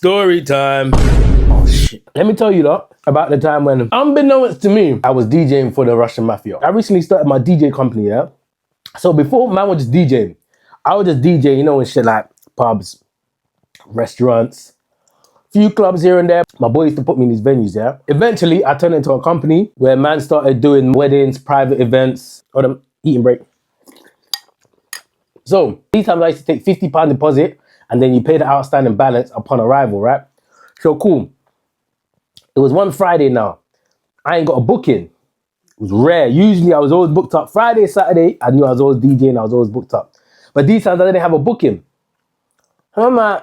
Story time. Oh shit. Let me tell you lot about the time when, unbeknownst to me, I was DJing for the Russian Mafia. I recently started my DJ company, yeah? So before man was just DJing, I would just DJ, you know, and shit like pubs, restaurants, few clubs here and there. My boy used to put me in these venues, yeah? Eventually, I turned into a company where man started doing weddings, private events, or the eating break. So, these times I used to take £50 deposit and then you pay the outstanding balance upon arrival, right? So, cool. It was one Friday now. I ain't got a booking. It was rare. Usually, I was always booked up. Friday, Saturday, I knew I was always DJing, I was always booked up. But these times I didn't have a booking. And I'm like,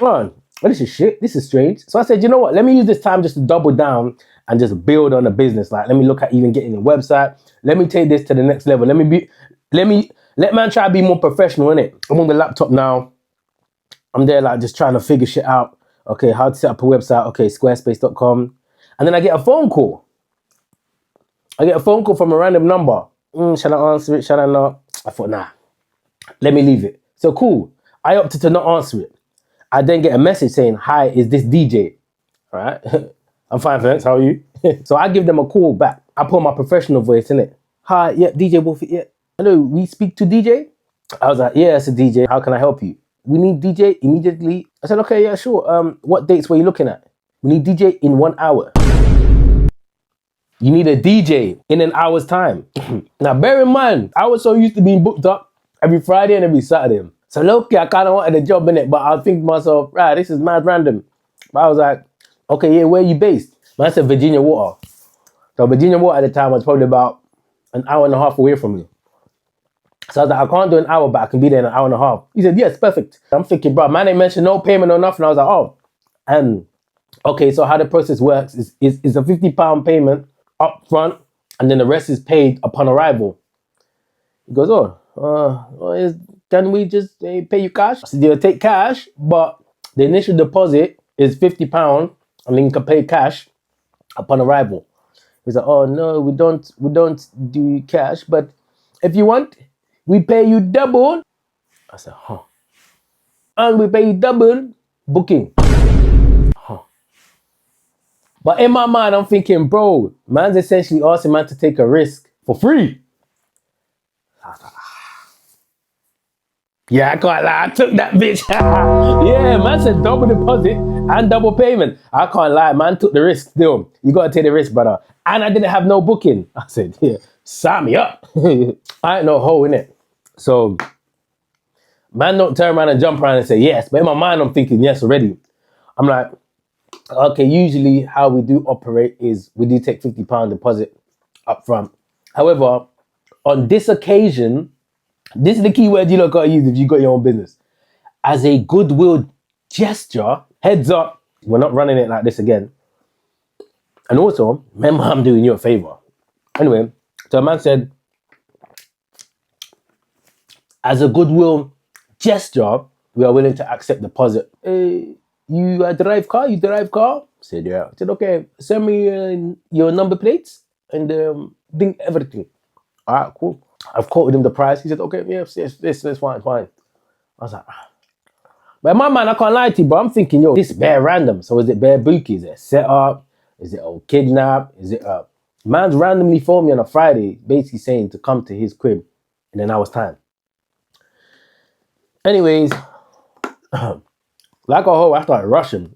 oh, this is shit. This is strange. So I said, you know what? Let me use this time just to double down and just build on the business. Like, let me look at even getting a website. Let me take this to the next level. Let man try to be more professional, innit? I'm on the laptop now. I'm there like just trying to figure shit out. Okay, how to set up a website. Okay, squarespace.com. And then I get a phone call. I get a phone call from a random number. Shall I answer it? Shall I not? I thought, nah, let me leave it. So cool. I opted to not answer it. I then get a message saying, hi, is this DJ? All right. I'm fine, thanks. How are you? So I give them a call back. I put my professional voice in it. Hi, yeah, DJ Wolfie, yeah. Hello, we speak to DJ? I was like, yeah, it's a DJ. How can I help you? We need DJ immediately. I said, okay, yeah, sure. What dates were you looking at? We need DJ in 1 hour. You need a DJ in an hour's time. Now, bear in mind, I was so used to being booked up every Friday and every Saturday. So, low-key, I kind of wanted a job in it, but I was thinking to myself, right, this is mad random. But I was like, okay, yeah, where are you based? Man, I said Virginia Water. So, Virginia Water at the time was probably about an hour and a half away from me. So I was like, I can't do an hour, but I can be there in an hour and a half. He said, yes, perfect. I'm thinking, bro, man ain't mentioned no payment or nothing. I was like, oh. And okay, so how the process works is a £50 payment up front, and then the rest is paid upon arrival. He goes, can we just pay you cash? I said, yeah, take cash, but the initial deposit is £50, and then you can pay cash upon arrival. He's like, oh no, we don't do cash, but if you want, we pay you double. I said, huh. And we pay you double booking. Huh. But in my mind, I'm thinking, bro, man's essentially asking man to take a risk for free. I was like, yeah, I can't lie, I took that bitch. Yeah, man said double deposit and double payment. I can't lie, man took the risk still. You gotta take the risk, brother. And I didn't have no booking. I said, yeah, sign me up. I ain't no hoe in it. So, man don't turn around and jump around and say yes. But in my mind, I'm thinking yes already. I'm like, okay, usually how we do operate is we do take £50 deposit up front. However, on this occasion, this is the key word you lot gotta use if you got your own business. As a goodwill gesture, heads up, we're not running it like this again. And also, remember I'm doing you a favor. Anyway, so a man said, as a goodwill gesture, we are willing to accept deposit. Hey, you drive car? You drive car? I said, yeah. I said, okay, send me your number plates and bring everything. All right, cool. I've quoted him the price. He said, okay, yes, fine. I was like, but in my mind, I can't lie to you, but I'm thinking, yo, this is bare random. So is it bare bookie? Is it a setup? Is it a kidnap? Is it a... Man's randomly phoned me on a Friday, basically saying to come to his crib in an hour's time. Anyways, like a hoe, I started rushing.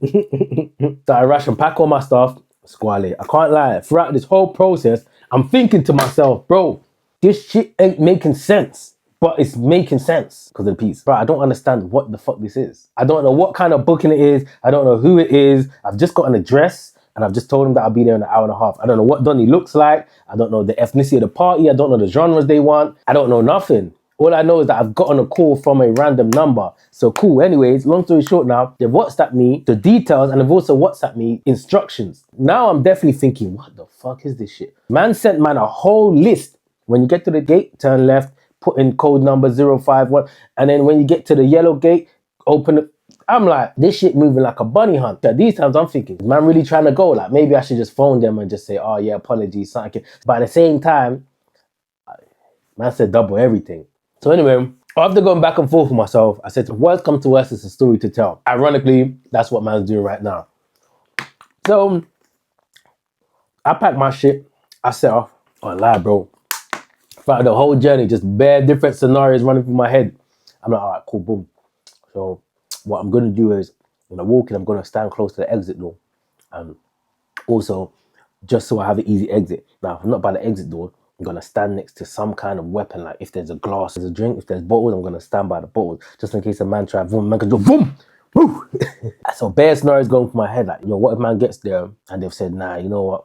Pack all my stuff, squally. I can't lie. Throughout this whole process, I'm thinking to myself, bro, this shit ain't making sense. But it's making sense because of the piece. Bro, I don't understand what the fuck this is. I don't know what kind of booking it is. I don't know who it is. I've just got an address and I've just told him that I'll be there in an hour and a half. I don't know what Donny looks like. I don't know the ethnicity of the party. I don't know the genres they want. I don't know nothing. All I know is that I've gotten a call from a random number. So cool. Anyways, long story short now, they've WhatsApped me the details and they've also WhatsApped me instructions. Now I'm definitely thinking, what the fuck is this shit? Man sent man a whole list. When you get to the gate, turn left, put in code number 051. And then when you get to the yellow gate, open it. I'm like, this shit moving like a bunny hunt. These times I'm thinking, is man really trying to go? Like maybe I should just phone them and just say, oh yeah, apologies, something. But at the same time, man said double everything. So anyway, After going back and forth with myself, I said, worst come to worst, it's a story to tell. Ironically, that's what man's doing right now. So I packed my shit. I set off. Oh, lie, bro. Throughout the whole journey, just bare different scenarios running through my head. I'm like, all right, cool, boom. So what I'm going to do is, when I walk in, I'm going to stand close to the exit door. Also, just so I have an easy exit. Now, if I'm not by the exit door, I'm going to stand next to some kind of weapon. Like if there's a glass, there's a drink, if there's bottles, I'm going to stand by the bottles. Just in case a man try, boom, man can go, boom, woo. So bare scenarios going through my head. Like, yo, what if man gets there and they've said, nah, you know what?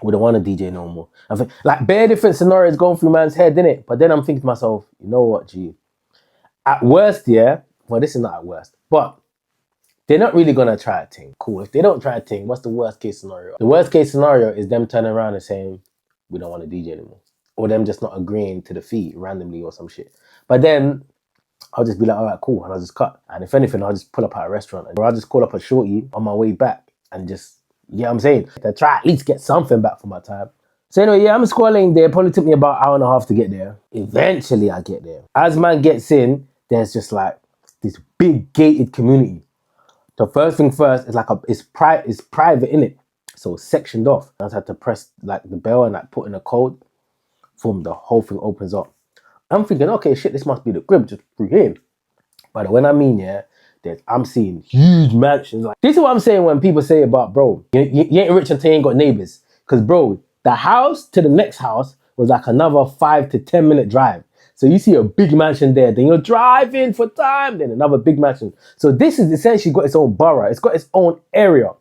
We don't want to DJ no more. I think, like, bare different scenarios going through man's head, innit? But then I'm thinking to myself, you know what, G? At worst, yeah, well, this is not at worst, but they're not really going to try a thing. Cool. If they don't try a thing, what's the worst case scenario? The worst case scenario is them turning around and saying, we don't want to DJ anymore. Or them just not agreeing to the fee randomly or some shit. But then I'll just be like, all right, cool. And I'll just cut. And if anything, I'll just pull up at a restaurant. Or I'll just call up a shorty on my way back and just, you know what I'm saying? To try at least get something back for my time. So anyway, yeah, I'm scrolling there. Probably took me about an hour and a half to get there. Eventually, I get there. As man gets in, there's just like this big gated community. The first thing first is like it's private in it, so it's sectioned off. I just had to press like the bell and like put in a code. Boom, the whole thing opens up. I'm thinking, okay, shit, this must be the crib just through here. But when I mean, yeah, I'm seeing huge mansions. Like, this is what I'm saying when people say about, bro, you ain't rich until you ain't got neighbors. Because, bro, the house to the next house was like another 5 to 10 minute drive. So you see a big mansion there, then you're driving for time, then another big mansion. So this is essentially got its own borough. It's got its own area.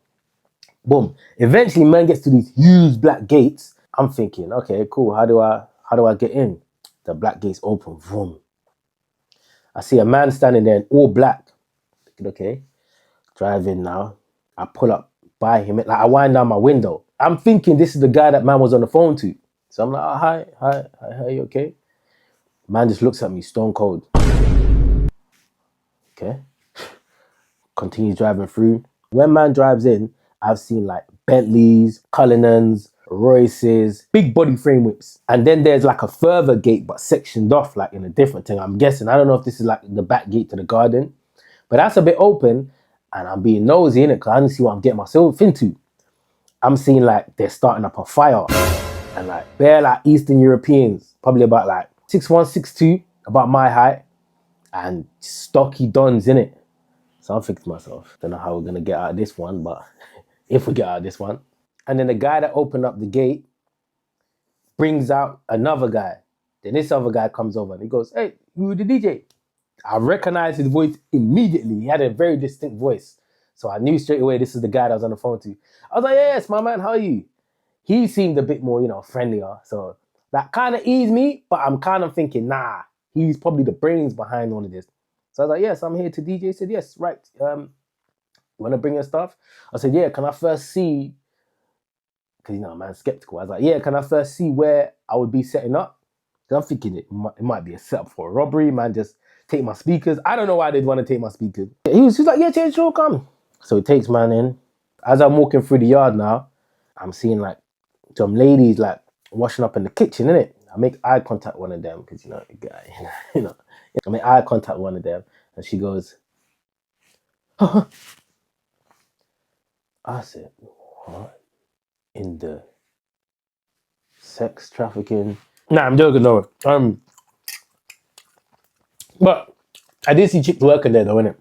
Boom. Eventually, man gets to these huge black gates. I'm thinking, okay, cool. How do I get in? The black gates open. Boom. I see a man standing there in all black. Okay, drive in now. I pull up by him. Like I wind down my window. I'm thinking this is the guy that man was on the phone to. So I'm like, oh, hi, you okay? Man just looks at me stone cold. Okay. Continues driving through. When man drives in, I've seen like Bentleys, Cullinans, Royces, big body frame whips. And then there's like a further gate, but sectioned off like in a different thing. I'm guessing. I don't know if this is like the back gate to the garden. But that's a bit open, and I'm being nosy in it because I didn't see what I'm getting myself into. I'm seeing like they're starting up a fire, and like they're like Eastern Europeans, probably about like 6'1", 6'2", about my height, and stocky dons in it. So I'm thinking to myself, don't know how we're gonna get out of this one, but if we get out of this one. And then the guy that opened up the gate brings out another guy. Then this other guy comes over and he goes, hey, you the DJ? I recognized his voice immediately. He had a very distinct voice. So I knew straight away this is the guy that I was on the phone to. I was like, yes, my man, how are you? He seemed a bit more, friendlier. So that kind of eased me, but I'm kind of thinking, nah, he's probably the brains behind all of this. So I was like, yes, I'm here to DJ. He said, yes, right. You want to bring your stuff? I said, yeah, can I first see? Because, man's skeptical. I was like, yeah, can I first see where I would be setting up? Because I'm thinking it might be a setup for a robbery, man, just take my speakers. I don't know why they'd want to take my speakers. He was like, yeah, sure, come. So he takes man in. As I'm walking through the yard now, I'm seeing like some ladies like washing up in the kitchen, innit? I make eye contact with one of them because, I make eye contact with one of them and she goes, I said, what in the sex trafficking? Nah, I'm joking, no. But I did see chicks working there though, innit?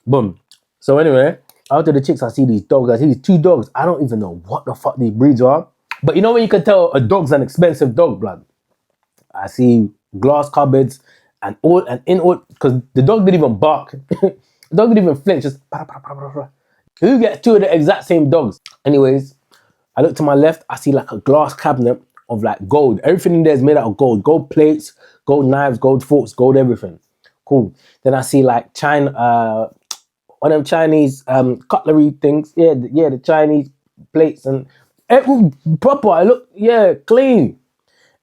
Boom. So anyway, after the chicks, I see these dogs. I see these 2 dogs. I don't even know what the fuck these breeds are. But you know when you can tell a dog's an expensive dog, blood? I see glass cupboards and in all, because the dog didn't even bark. The dog didn't even flinch, just who gets 2 of the exact same dogs? Anyways, I look to my left, I see like a glass cabinet of like gold. Everything in there is made out of gold. Gold plates, gold knives, gold forks, gold everything. Cool. Then I see like China, one of them Chinese cutlery things. Yeah, the Chinese plates and proper. I look, clean.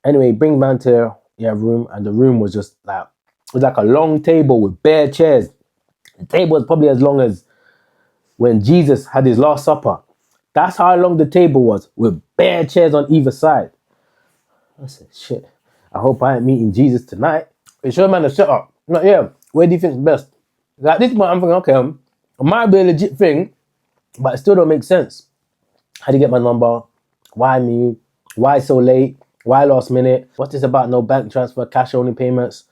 Anyway, bring man to room, and the room was just like, it was like a long table with bare chairs. The table was probably as long as when Jesus had his Last Supper. That's how long the table was, with bare chairs on either side. I said, shit, I hope I ain't meeting Jesus tonight. It showed man the setup. Like, yeah, where do you think's best? Like this point, I'm thinking, okay, it might be a legit thing, but it still don't make sense. How do you get my number? Why me? Why so late? Why last minute? What's this about? No bank transfer, cash only payments.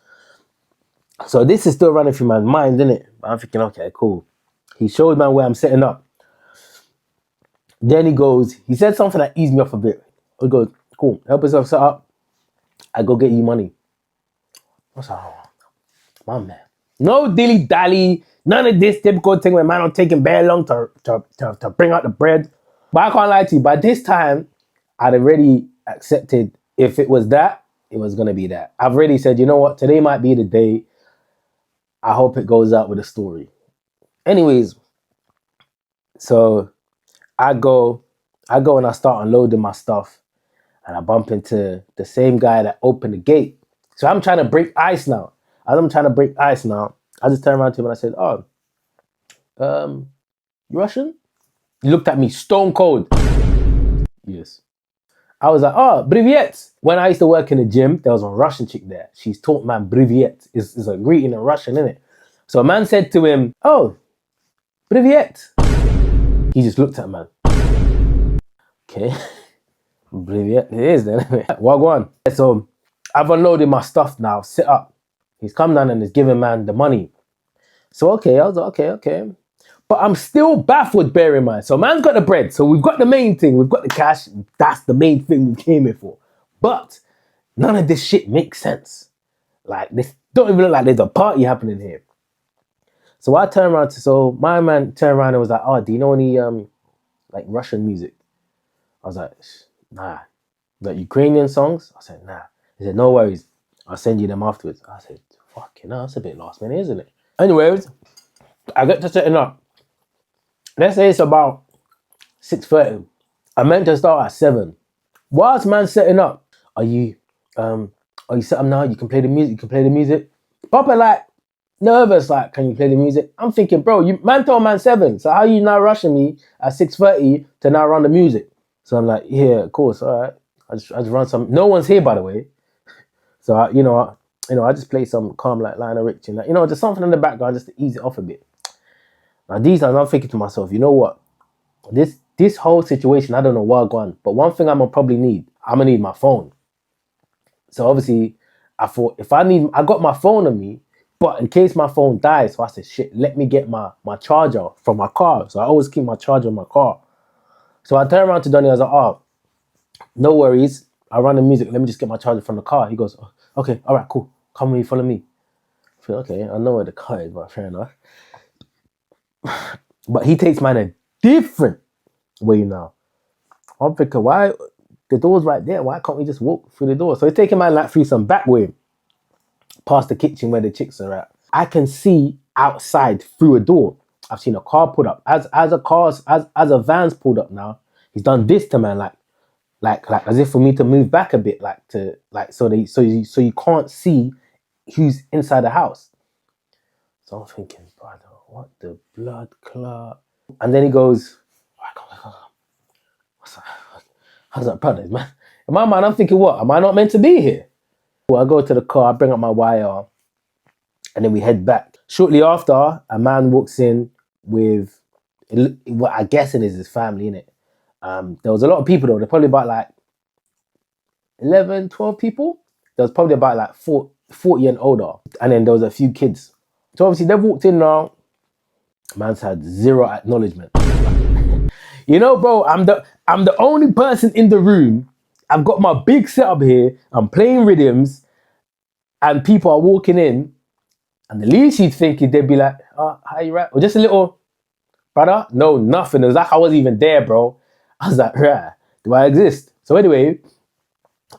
So this is still running through my mind, isn't it? But I'm thinking, okay, cool. He showed me where I'm setting up. Then he said something that eased me off a bit. He goes, cool, help yourself set up. I go get you money. I was like, oh, my man. No dilly dally, none of this typical thing where man are taking very long to bring out the bread. But I can't lie to you, by this time, I'd already accepted if it was that, it was gonna be that. I've already said, you know what, today might be the day. I hope it goes out with a story. Anyways, so I go and I start unloading my stuff, and I bump into the same guy that opened the gate. So I'm trying to break ice now. As I'm trying to break ice now, I just turned around to him and I said, oh, you Russian? He looked at me stone cold. Yes. I was like, oh, privyet. When I used to work in the gym, there was a Russian chick there. She's taught man privyet. It's a greeting in Russian, isn't it? So a man said to him, oh, privyet. He just looked at man. Okay. Privyet it is then. Wagwan. So I've unloaded my stuff now, set up. He's come down and is giving man the money. So okay, I was like, okay. But I'm still baffled, bear in mind. So man's got the bread. So we've got the main thing. We've got the cash. That's the main thing we came here for. But none of this shit makes sense. Like, this don't even look like there's a party happening here. So I turned around so my man turned around and was like, oh, do you know any like Russian music? I was like, nah. Like Ukrainian songs? I said, nah. He said, no worries. I'll send you them afterwards. I said, fucking hell, that's a bit last minute, isn't it? Anyways, I get to setting up. Let's say it's about 6:30. I meant to start at 7. Whilst man setting up, are you set up now? You can play the music. Papa like nervous, like, can you play the music? I'm thinking, bro, man told man 7. So how you now rushing me at 6:30 to now run the music? So I'm like, yeah, of course, all right. I just run some. No one's here, by the way. So I just play some calm like Lionel Richie, like, just something in the background just to ease it off a bit. Now these times I'm thinking to myself, you know what? This whole situation, I don't know what going, but one thing I'm gonna need my phone. So obviously, I thought I got my phone on me, but in case my phone dies, so I said, shit, let me get my charger from my car. So I always keep my charger in my car. So I turned around to Donnie, I was like, oh, no worries. I run the music, let me just get my charger from the car. He goes, oh, okay, all right, cool. Come with me, follow me. I feel, okay, I know where the car is, but fair enough. But he takes mine a different way now. I'm thinking, why? The door's right there. Why can't we just walk through the door? So he's taking mine like through some back way, past the kitchen where the chicks are at. I can see outside through a door. I've seen a car pulled up. As a van's pulled up now, he's done this to man, like as if for me to move back a bit, so you can't see who's inside the house. So I'm thinking, brother, what the blood clot? And then he goes, what's that? I was like, brother, man. In my mind, I'm thinking, what? Am I not meant to be here? Well, I go to the car, I bring up my wire, and then we head back. Shortly after, a man walks in with what I guessing is his family, innit? There was a lot of people though. There probably about like 11, 12 people. There was probably about like 40 and older. And then there was a few kids. So obviously they've walked in now. Man's had zero acknowledgement. Bro, I'm the only person in the room. I've got my big setup here. I'm playing rhythms, and people are walking in. And the least you'd think is they'd be like, "Oh, how you right?" Or just a little, brother. No, nothing. It was like I wasn't even there, bro. I was like, "Rah, do I exist?" So anyway,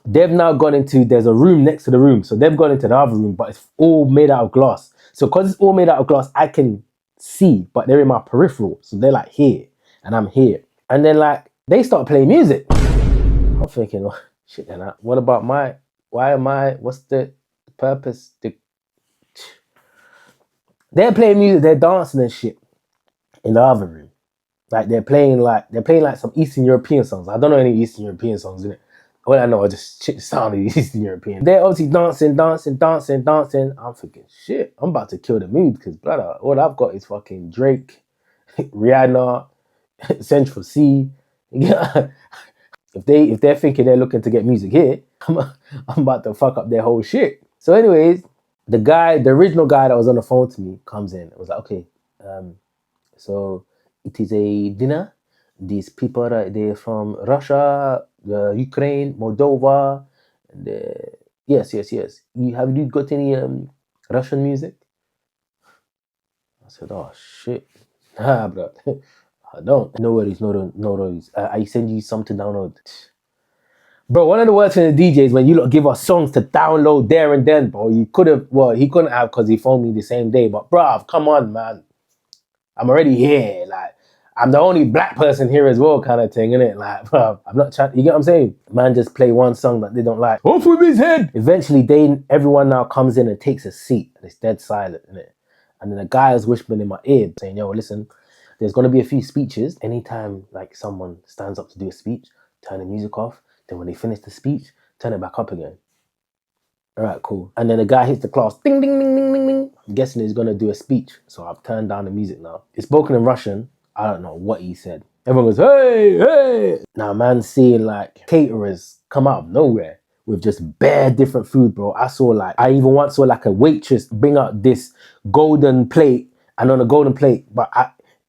they've now gone into. There's a room next to the room, so they've gone into the other room, but it's all made out of glass. So because it's all made out of glass, I can see, but they're in my peripheral. So they're like here, and I'm here. And then like they start playing music. I'm thinking, oh, shit, then what about what's the purpose? They're playing music, they're dancing and shit in the other room. Like they're playing like some Eastern European songs. I don't know any Eastern European songs, innit? All I know, I just shit the sound of these Eastern Europeans. They're obviously dancing. I'm thinking, shit, I'm about to kill the mood because, brother, all I've got is fucking Drake, Rihanna, Central C. Yeah. If they're thinking they're looking to get music here, I'm about to fuck up their whole shit. So, anyways, the original guy that was on the phone to me comes in. I was like, okay, so it is a dinner. These people they're from Russia, Ukraine, Moldova, and yes. Have you got any Russian music? I said, oh shit, nah, bro, I don't. No worries. I send you some to download. Bro, one of the worst things the DJs when you give us songs to download there and then, bro. He couldn't have because he phoned me the same day. But bruv, come on, man. I'm already here. Like, I'm the only black person here as well, kind of thing, innit? Like, bruv, I'm not trying. You get what I'm saying? Man, just play one song that they don't like. Off with his head. Eventually, everyone now comes in and takes a seat, and it's dead silent, innit? And then the guy is whispering in my ear, saying, "Yo, listen, there's gonna be a few speeches. Anytime like someone stands up to do a speech, turn the music off. Then when they finish the speech, turn it back up again." All right, cool. And then the guy hits the class. Ding, ding, ding, ding, ding, ding. I'm guessing he's going to do a speech. So I've turned down the music now. It's spoken in Russian. I don't know what he said. Everyone goes, hey, hey. Now, man, seeing like caterers come out of nowhere with just bare different food, bro. I even once saw like a waitress bring out this golden plate. And on a golden plate, but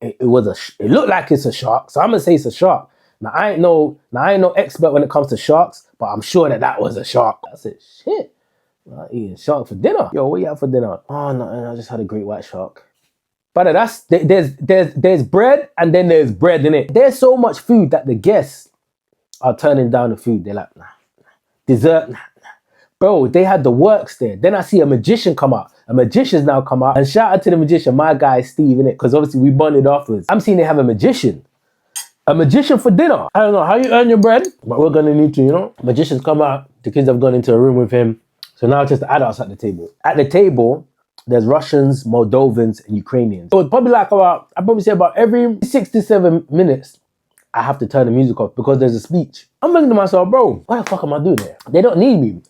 it looked like it's a shark. So I'm going to say it's a shark. Now I ain't no expert when it comes to sharks, but I'm sure that was a shark. I said, shit, I'm eating shark for dinner. Yo, what you have for dinner? Oh no, I just had a great white shark. But there's bread and then there's bread in it. There's so much food that the guests are turning down the food. They're like, nah. Dessert, nah. Bro, they had the works there. Then I see a magician come out. A magician's now come out. And shout out to the magician, my guy Steve, innit? Because obviously we bonded afterwards. I'm seeing they have a magician. A magician for dinner. I don't know how you earn your bread, but we're gonna need to, Magicians come out, the kids have gone into a room with him. So now it's just the adults at the table. At the table, there's Russians, Moldovans, and Ukrainians. So it's probably about every 6 to 7 minutes, I have to turn the music off because there's a speech. I'm thinking to myself, bro, what the fuck am I doing there? They don't need me.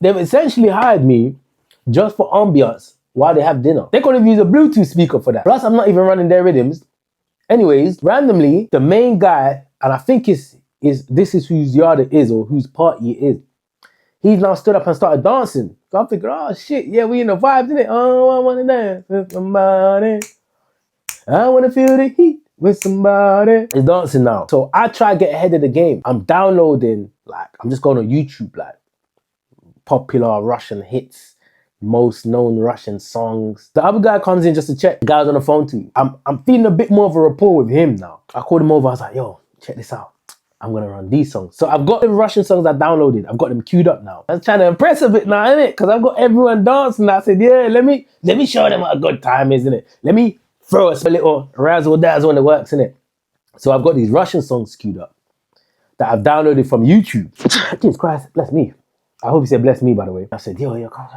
They've essentially hired me just for ambiance while they have dinner. They could have used a Bluetooth speaker for that. Plus, I'm not even running their rhythms. Anyways, randomly, the main guy, and I think this is whose yard it is or whose party it is, he's now stood up and started dancing. So I'm thinking, oh shit, yeah, we in the vibes, innit? Oh, I wanna dance with somebody. I wanna feel the heat with somebody. He's dancing now. So I try to get ahead of the game. I'm downloading, I'm just going on YouTube, popular Russian hits, most known Russian songs. The other guy comes in just to check. The guy's on the phone too. I'm feeling a bit more of a rapport with him now. I called him over. I was like, yo, check this out. I'm going to run these songs. So I've got the Russian songs I downloaded. I've got them queued up now. I'm trying to impress a bit now, innit? Because I've got everyone dancing. I said, yeah, let me show them what a good time is, innit? Let me throw us a little razzle dazzle when it works, innit? So I've got these Russian songs queued up that I've downloaded from YouTube. Jesus Christ, bless me. I hope he said bless me, by the way. I said, yo, come.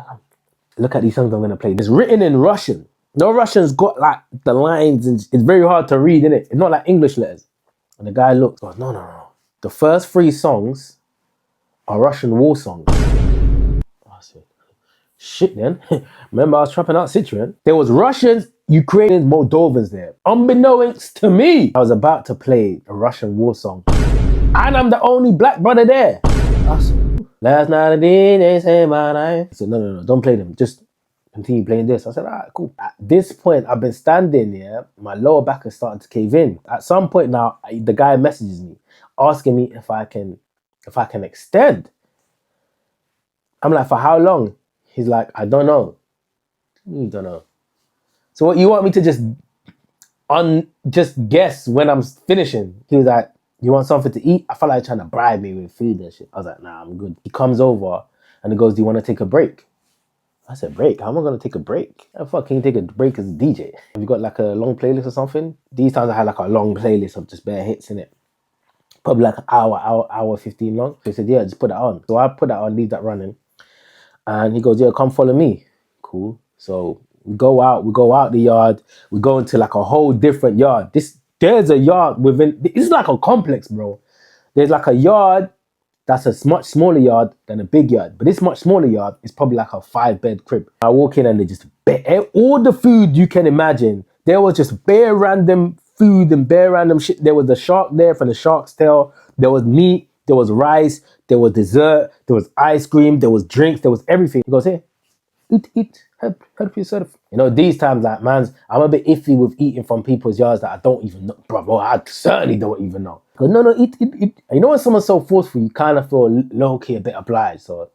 Look at these songs I'm going to play. It's written in Russian. No Russian's got the lines, and it's very hard to read, innit? It's not like English letters. And the guy looked, goes, no. The first 3 songs are Russian war songs. I said, shit then. Remember I was trapping out Citroen? There was Russians, Ukrainians, Moldovans there. Unbeknownst to me, I was about to play a Russian war song. And I'm the only black brother there. I said, last night a DJ saved my life. He said, no, don't play them. Just continue playing this. I said, all right, cool. At this point, I've been standing, my lower back is starting to cave in. At some point now, the guy messages me, asking me if I can extend. I'm like, for how long? He's like, I don't know. You don't know. So what, you want me to just guess when I'm finishing? He was like, you want something to eat? I felt like trying to bribe me with food and shit. I was like, nah, I'm good. He comes over and he goes, do you want to take a break? I said, break? How am I going to take a break? How the fuck can you take a break as a DJ? Have you got a long playlist or something? These times I had a long playlist of just bare hits in it. Probably an hour 15 long. So he said, yeah, just put that on. So I put that on, leave that running. And he goes, yeah, come follow me. Cool. So we go out the yard. We go into a whole different yard. There's a yard within, it's like a complex, bro. There's a yard That's a much smaller yard than a big yard. But this much smaller yard is probably like a 5-bed crib. I walk in and they just all the food you can imagine. There was just bare random food and bare random shit. There was the shark there from the shark's tail. There was meat. There was rice. There was dessert. There was ice cream. There was drinks. There was everything. He goes, hey, eat, help yourself. You know, these times, like, man, I'm a bit iffy with eating from people's yards that I don't even know. Bro, I certainly don't even know. But no, eat. You know, when someone's so forceful, you kind of feel low-key a bit obliged. So,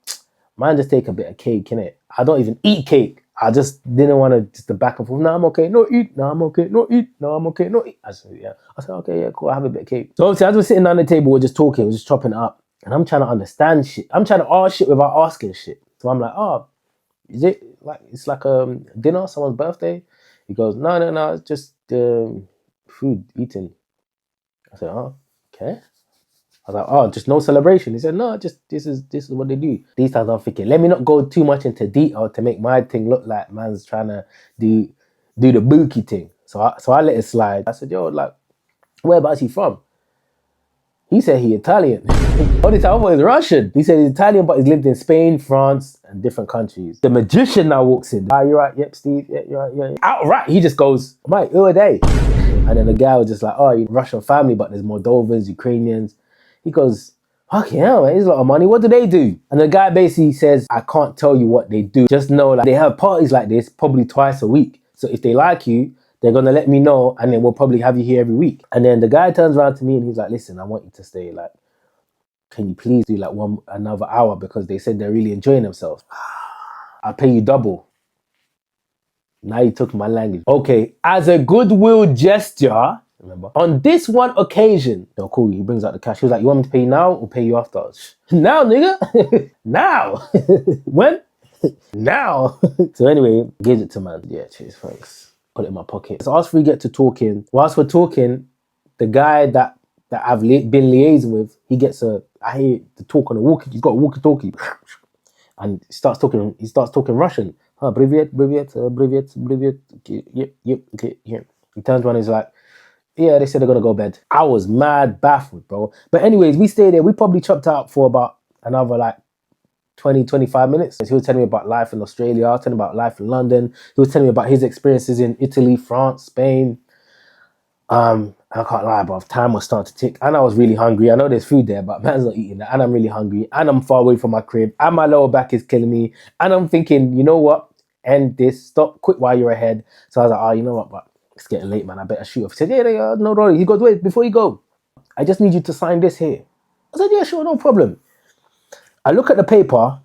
man, just take a bit of cake, innit? I don't even eat cake. I just didn't want to just the back and forth. No, I'm okay. No, eat. No, I'm okay. No, eat. No, I'm okay. No, eat. I said, yeah. I said, okay, yeah, cool. I have a bit of cake. So, obviously, as we're sitting down the table, we're just talking. We're just chopping it up. And I'm trying to understand shit. I'm trying to ask shit without asking shit. So, I'm like, oh, is it like, it's like a dinner, someone's birthday? He goes, no, it's just food, eating. I said, oh, okay. I was like, oh, just no celebration. He said, no, just this is what they do. These times I'm thinking, let me not go too much into detail to make my thing look like man's trying to do the bookie thing. So I let it slide. I said, yo, like, whereabouts he from? He said he Italian. All this time I thought he was Russian. He said he's Italian, but he's lived in Spain, France, and different countries. The magician now walks in. Ah, you're right. Yep, Steve. Yeah, you're right. Yeah. Outright, he just goes, mate, who are they? And then the guy was just like, oh, you're Russian family, but there's Moldovans, Ukrainians. He goes, fucking hell, man, it's a lot of money. What do they do? And the guy basically says, I can't tell you what they do. Just know, like, they have parties like this probably twice a week. So if they like you, they're going to let me know, and then we'll probably have you here every week. And then the guy turns around to me and he's like, listen, I want you to stay. Like, can you please do like another hour, because they said they're really enjoying themselves. I'll pay you double. Now you took my language. Okay, as a goodwill gesture, remember, on this one occasion, no, cool, he brings out the cash. He was like, you want me to pay you now or pay you after? Now, nigga. Now. When? Now. So anyway, gives it to man. Yeah, cheers, thanks. Put it in my pocket. So after we get to talking, whilst we're talking, the guy that I've been liaising with, he gets I hear the talk on the walkie. He's got a walkie-talkie, and he starts talking Russian. Привет, yep, okay, yeah. He turns around and he's like, yeah, they said they're gonna go bed. I was mad baffled, bro. But anyways, we stayed there. We probably chopped out for about another like 20, 25 minutes. He was telling me about life in Australia. I was telling him about life in London. He was telling me about his experiences in Italy, France, Spain. I can't lie, bro. Time was starting to tick. And I was really hungry. I know there's food there, but man's not eating that. And I'm really hungry. And I'm far away from my crib. And my lower back is killing me. And I'm thinking, you know what? End this. Stop. Quit while you're ahead. So I was like, oh, you know what? But it's getting late, man. I better shoot off. He said, yeah, no worries. He goes, wait, before you go, I just need you to sign this here. I said, yeah, sure, no problem. I look at the paper,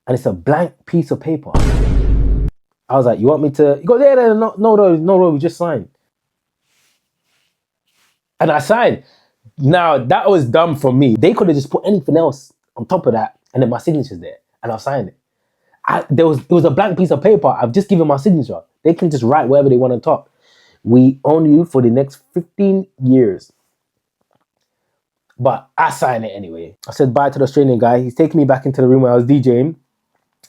and it's a blank piece of paper. I was like, you want me to? He goes, yeah, no, we just signed. And I signed. Now, that was dumb for me. They could have just put anything else on top of that, and then my signature's there, and I'll sign it. It was a blank piece of paper. I've just given my signature. They can just write whatever they want on top. We own you for the next 15 years. But I signed it anyway. I said bye to the Australian guy. He's taking me back into the room where I was DJing,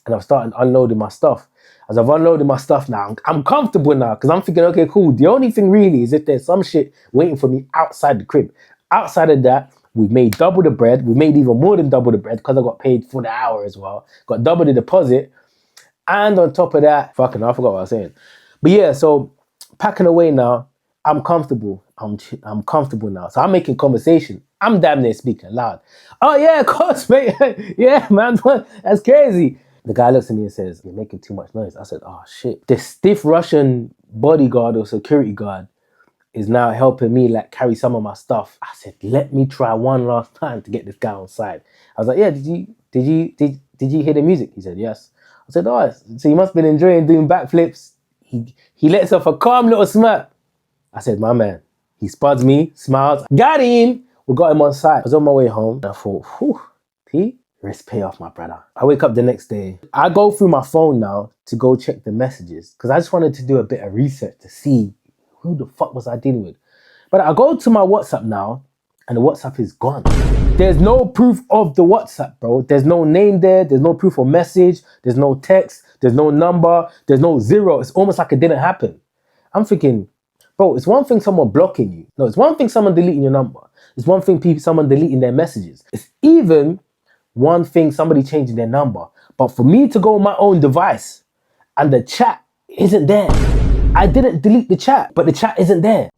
and I've started unloading my stuff. As I've unloaded my stuff now, I'm comfortable now, because I'm thinking, okay, cool. The only thing really is if there's some shit waiting for me outside the crib. Outside of that, we've made double the bread. We've made even more than double the bread, because I got paid for the hour as well. Got double the deposit. And on top of that, I forgot what I was saying. But yeah, so packing away now, I'm comfortable. I'm comfortable now. So I'm making conversation. I'm damn near speaking loud. Oh yeah, of course, mate. Yeah, man, that's crazy. The guy looks at me and says, you're making too much noise. I said, oh shit. This stiff Russian bodyguard or security guard is now helping me like carry some of my stuff. I said, let me try one last time to get this guy on side. I was like, yeah, did you hear the music? He said, yes. I said, oh, so you must have been enjoying doing backflips. He lets off a calm little smirk. I said, my man. He spuds me, smiles, got him. We got him on site. I was on my way home, and I thought, whew, P, risk pay off, my brother. I wake up the next day. I go through my phone now to go check the messages, because I just wanted to do a bit of research to see who the fuck was I dealing with. But I go to my WhatsApp now, and the WhatsApp is gone. There's no proof of the WhatsApp, bro. There's no name there. There's no proof of message. There's no text. There's no number. There's no zero. It's almost like it didn't happen. I'm thinking, Bro, it's one thing someone blocking you. No, it's one thing someone deleting your number. It's one thing someone deleting their messages. It's even one thing somebody changing their number. But for me to go on my own device and the chat isn't there. I didn't delete the chat, but the chat isn't there.